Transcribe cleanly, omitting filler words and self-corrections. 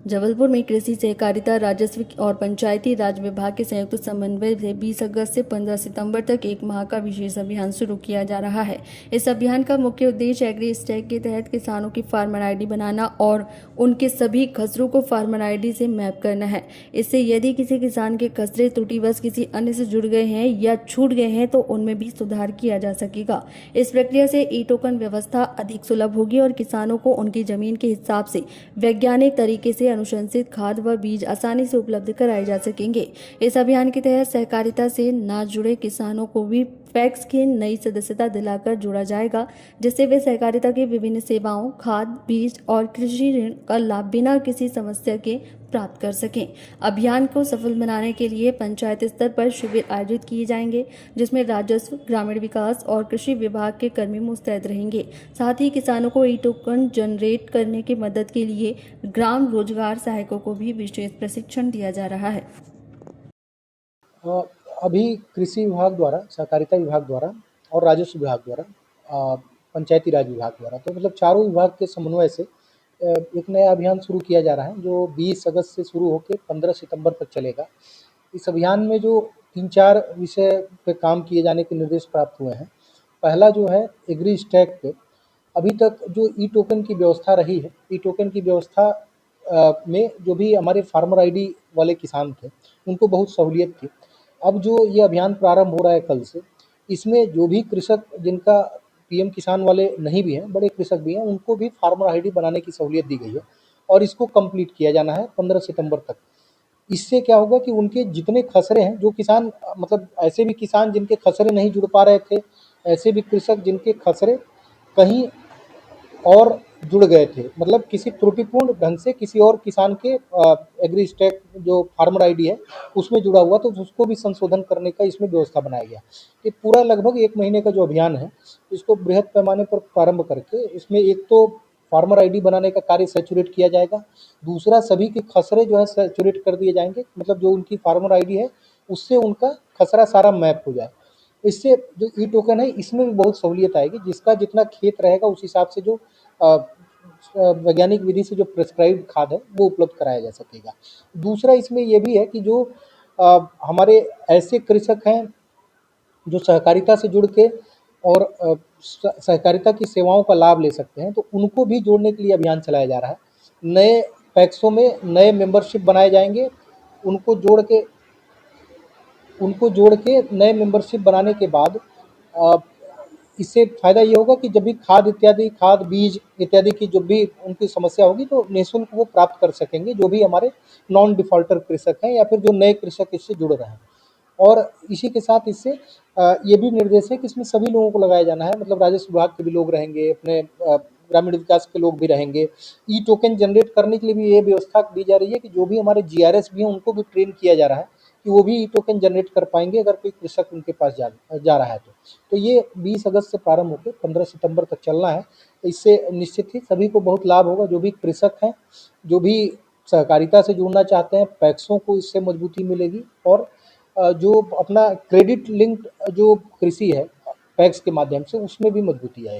जबलपुर में कृषि सहकारिता राजस्व और पंचायती राज विभाग के संयुक्त समन्वय से 20 अगस्त से 15 सितंबर तक एक माह का विशेष अभियान शुरू किया जा रहा है। इस अभियान का मुख्य उद्देश्य एग्री स्टैक के तहत किसानों की फार्मर आईडी बनाना और उनके सभी खसरों को फार्मर आईडी से मैप करना है। इससे यदि किसी किसान के खसरे त्रुटिवश किसी अन्य से जुड़ गए हैं या छूट गए हैं तो उनमें भी सुधार किया जा सकेगा। इस प्रक्रिया से ई टोकन व्यवस्था अधिक सुलभ होगी और किसानों को उनकी जमीन के हिसाब से वैज्ञानिक तरीके से अनुशंसित खाद व बीज आसानी से उपलब्ध कराए जा सकेंगे। इस अभियान के तहत सहकारिता से न जुड़े किसानों को भी पैक्स की नई सदस्यता दिलाकर जोड़ा जाएगा, जिससे वे सहकारिता की विभिन्न सेवाओं, खाद, बीज और कृषि ऋण का लाभ बिना किसी समस्या के प्राप्त कर सकें। अभियान को सफल बनाने के लिए पंचायत स्तर पर शिविर आयोजित किए जाएंगे, जिसमें राजस्व, ग्रामीण विकास और कृषि विभाग के कर्मी मुस्तैद रहेंगे। साथ ही किसानों को ई टोकन जनरेट करने की मदद के लिए ग्राम रोजगार सहायकों को भी विशेष प्रशिक्षण दिया जा रहा है। अभी कृषि विभाग द्वारा, सहकारिता विभाग द्वारा और राजस्व विभाग द्वारा, पंचायती राज विभाग द्वारा, तो मतलब चारों विभाग के समन्वय से एक नया अभियान शुरू किया जा रहा है, जो 20 अगस्त से शुरू होकर 15 सितंबर तक चलेगा। इस अभियान में जो 3-4 विषय पे काम किए जाने के निर्देश प्राप्त हुए हैं। पहला जो है, एग्री स्टैक पे अभी तक जो ई टोकन की व्यवस्था रही है, ई टोकन की व्यवस्था में जो भी हमारे फार्मर आईडी वाले किसान थे, उनको बहुत सहूलियत थी। अब जो ये अभियान प्रारंभ हो रहा है कल से, इसमें जो भी कृषक जिनका पीएम किसान वाले नहीं भी हैं, बड़े कृषक भी हैं, उनको भी फार्मर आईडी बनाने की सहूलियत दी गई है और इसको कंप्लीट किया जाना है 15 सितंबर तक। इससे क्या होगा कि उनके जितने खसरे हैं, जो किसान मतलब ऐसे भी किसान जिनके खसरे नहीं जुड़ पा रहे थे, ऐसे भी कृषक जिनके खसरे कहीं और जुड़ गए थे, मतलब किसी त्रुटिपूर्ण ढंग से किसी और किसान के एग्री स्टैक जो फार्मर आईडी है उसमें जुड़ा हुआ, तो उसको भी संशोधन करने का इसमें व्यवस्था बनाया गया। ये पूरा लगभग 1 महीने का जो अभियान है, इसको बृहद पैमाने पर प्रारंभ करके इसमें एक तो फार्मर आईडी बनाने का कार्य सैचुरेट किया जाएगा, दूसरा सभी के खसरे जो है सैचुरेट कर दिए जाएंगे, मतलब जो उनकी फार्मर आईडी है उससे उनका खसरा सारा मैप हो जाए। इससे जो ई टोकन है इसमें भी बहुत सहूलियत आएगी, जिसका जितना खेत रहेगा उस हिसाब से जो वैज्ञानिक विधि से जो प्रिस्क्राइब्ड खाद है वो उपलब्ध कराया जा सकेगा। दूसरा इसमें ये भी है कि जो हमारे ऐसे कृषक हैं जो सहकारिता से जुड़ के और सहकारिता की सेवाओं का लाभ ले सकते हैं, तो उनको भी जोड़ने के लिए अभियान चलाया जा रहा है। नए पैक्सों में नए मेंबरशिप बनाए जाएंगे, उनको जोड़ के नए मेंबरशिप बनाने के बाद इससे फ़ायदा ये होगा कि जब भी खाद, बीज इत्यादि की जब भी उनकी समस्या होगी तो निःशुल्क वो प्राप्त कर सकेंगे, जो भी हमारे नॉन डिफ़ॉल्टर कृषक हैं या फिर जो नए कृषक इससे जुड़ रहे हैं। और इसी के साथ इससे ये भी निर्देश है कि इसमें सभी लोगों को लगाया जाना है, मतलब राजस्व विभाग के भी लोग रहेंगे, अपने ग्रामीण विकास के लोग भी रहेंगे। ई टोकन जनरेट करने के लिए भी ये व्यवस्था दी जा रही है कि जो भी हमारे जीआरएस भी हैं उनको भी ट्रेन किया जा रहा है कि वो भी ई टोकन जनरेट कर पाएंगे अगर कोई कृषक उनके पास जा रहा है तो ये 20 अगस्त से प्रारंभ होकर 15 सितंबर तक चलना है। इससे निश्चित ही सभी को बहुत लाभ होगा, जो भी कृषक हैं, जो भी सहकारिता से जुड़ना चाहते हैं, पैक्सों को इससे मजबूती मिलेगी और जो अपना क्रेडिट लिंक्ड जो कृषि है पैक्स के माध्यम से, उसमें भी मजबूती आएगी।